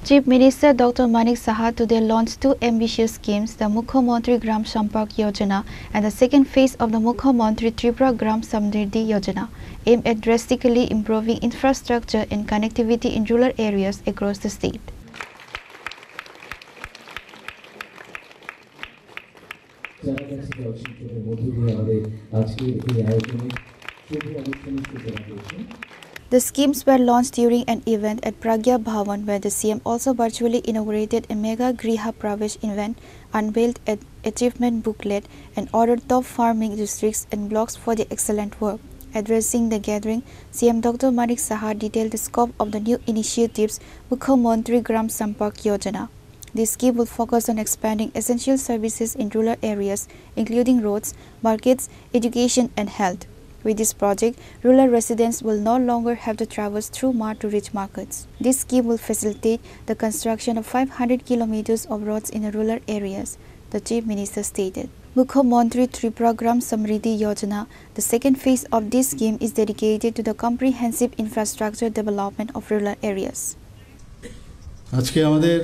Chief Minister Dr. Manik Saha today launched two ambitious schemes, the Mukhyamantri Gram Sampark Yojana and the second phase of the Mukhyamantri Tripura Gram Samriddhi Yojana, aimed at drastically improving infrastructure and connectivity in rural areas across the state. The schemes were launched during an event at Pragya Bhavan, where the CM also virtually inaugurated a mega Griha Pravesh event, unveiled an achievement booklet, and ordered top farming districts and blocks for their excellent work. Addressing the gathering, CM Dr. Manik Saha detailed the scope of the new initiatives Mukhyamantri Gram Sampark Yojana. This scheme will focus on expanding essential services in rural areas, including roads, markets, education, and health. With this project, rural residents will no longer have to traverse through mud to reach markets. This scheme will facilitate the construction of 500 kilometers of roads in the rural areas, the Chief Minister stated. Mukhyamantri Tripura Gram Samriddhi Yojana, the second phase of this scheme, is dedicated to the comprehensive infrastructure development of rural areas. আজকে আমাদের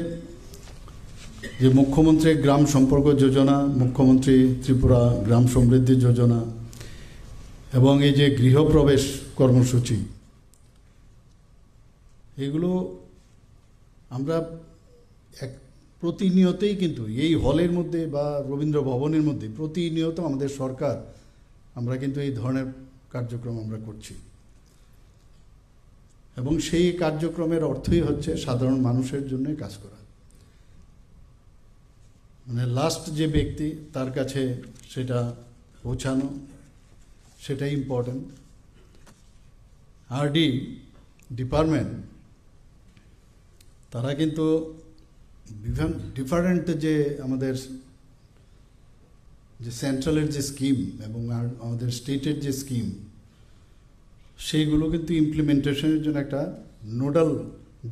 যে মুখ্যমন্ত্রী গ্রাম সম্পর্ক যোজনা, মুখ্যমন্ত্রী ত্রিপুরা গ্রাম সমৃদ্ধি যোজনা এবং এই যে গৃহপ্রবেশ কর্মসূচি, এগুলো আমরা প্রতিনিয়তই কিন্তু এই হলের মধ্যে বা রবীন্দ্র ভবনের মধ্যে প্রতিনিয়ত আমাদের সরকার আমরা কিন্তু এই ধরনের কার্যক্রম আমরা করছি এবং সেই কার্যক্রমের অর্থই হচ্ছে সাধারণ মানুষের জন্য কাজ করা। মানে লাস্ট যে ব্যক্তি তার কাছে সেটা পৌঁছানো, সেটাই ইম্পর্টেন্ট। আরডি ডিপার্টমেন্ট তারা কিন্তু ডিফারেন্ট যে আমাদের যে সেন্ট্রালের যে স্কিম এবং আমাদের স্টেটের যে স্কিম, সেইগুলো কিন্তু ইমপ্লিমেন্টেশনের জন্য একটা নোডাল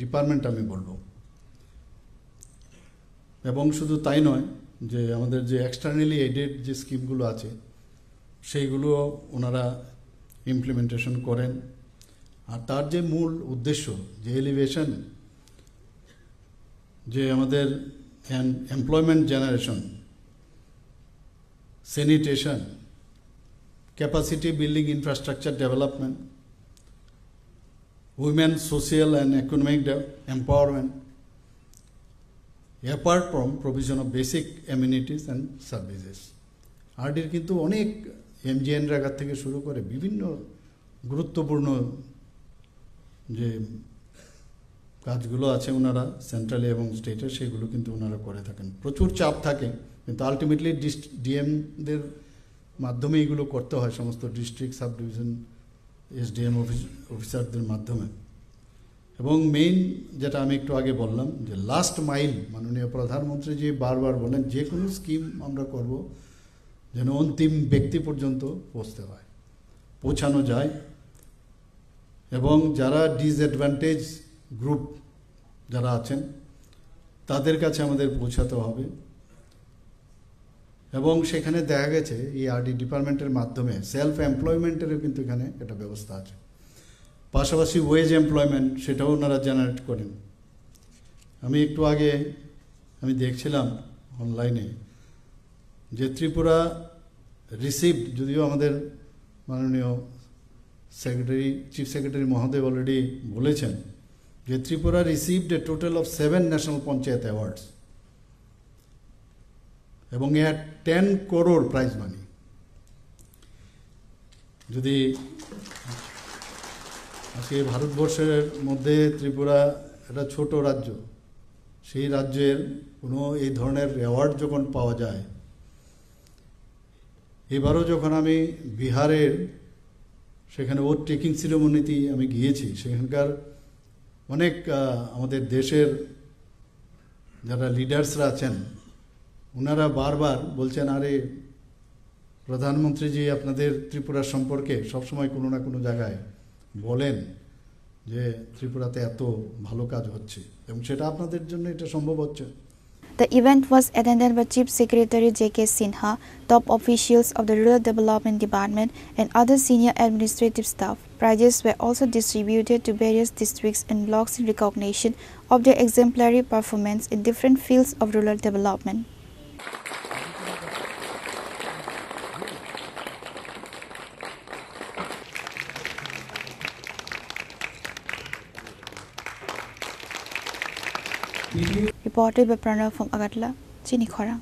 ডিপার্টমেন্ট আমি বলবো। এবং শুধু তাই নয়, যে আমাদের যে এক্সটার্নালি এডেড যে স্কিমগুলো আছে সেইগুলো ওনারা ইমপ্লিমেন্টেশন করেন। আর তার যে মূল উদ্দেশ্য, যে এলিভেশন, যে আমাদের employment generation, sanitation, capacity building, infrastructure development, women social and economic empowerment, apart from provision of basic amenities and services. আরডির কিন্তু অনেক এমজিএনরেগা থেকে শুরু করে বিভিন্ন গুরুত্বপূর্ণ যে কাজগুলো আছে ওনারা সেন্ট্রালে এবং স্টেটে, সেগুলো কিন্তু ওনারা করে থাকেন। প্রচুর চাপ থাকে, কিন্তু আলটিমেটলি ডিএমদের মাধ্যমে এগুলো করতে হয়, সমস্ত ডিস্ট্রিক্ট সাব ডিভিশন এসডিএম অফিসারদের মাধ্যমে। এবং মেইন যেটা আমি একটু আগে বললাম, যে লাস্ট মাইল, মাননীয় প্রধানমন্ত্রী যে বারবার বলেন যে কোনো স্কিম আমরা করব যেন অন্তিম ব্যক্তি পর্যন্ত পৌঁছানো যায় এবং যারা ডিসঅ্যাডভান্টেজ গ্রুপ যারা আছেন তাদের কাছে আমাদের পৌঁছাতে হবে। এবং সেখানে দেখা গেছে এই আরডি ডিপার্টমেন্টের মাধ্যমে সেলফ এমপ্লয়মেন্টেরও কিন্তু এখানে একটা ব্যবস্থা আছে। পাশাপাশি ওয়েজ এমপ্লয়মেন্ট, সেটাও ওনারা জেনারেট করেন। আমি একটু আগে আমি দেখছিলাম অনলাইনে যে ত্রিপুরা রিসিভড, যদিও আমাদের মাননীয় চিফ সেক্রেটারি মহোদয় অলরেডি বলেছেন যে Tripura received a total of 7 national panchayat awards এবং এ হ্যাড 10 crore প্রাইজ মানি। যদি আজকে ভারতবর্ষের মধ্যে ত্রিপুরা একটা ছোট রাজ্য, সেই রাজ্যের কোনো এই ধরনের অ্যাওয়ার্ড যখন পাওয়া যায়, এবারও যখন আমি বিহারের সেখানে ওট টেকিং সেরেমনিতে আমি গিয়েছি, সেখানকার অনেক আমাদের দেশের যারা লিডার্সরা আছেন ওনারা বারবার বলছেন, আরে প্রধানমন্ত্রীজি আপনাদের ত্রিপুরা সম্পর্কে সবসময় কোনো না কোনো জায়গায় বলেন যে ত্রিপুরাতে এত ভালো কাজ হচ্ছে এবং সেটা আপনাদের জন্য এটা সম্ভব হচ্ছে। The event was attended by Chief Secretary J.K. Sinha, top officials of the Rural Development Department, and other senior administrative staff. Prizes were also distributed to various districts and blocks in recognition of their exemplary performance in different fields of rural development. Reported by Pranav from Agartala, Chini Khorang.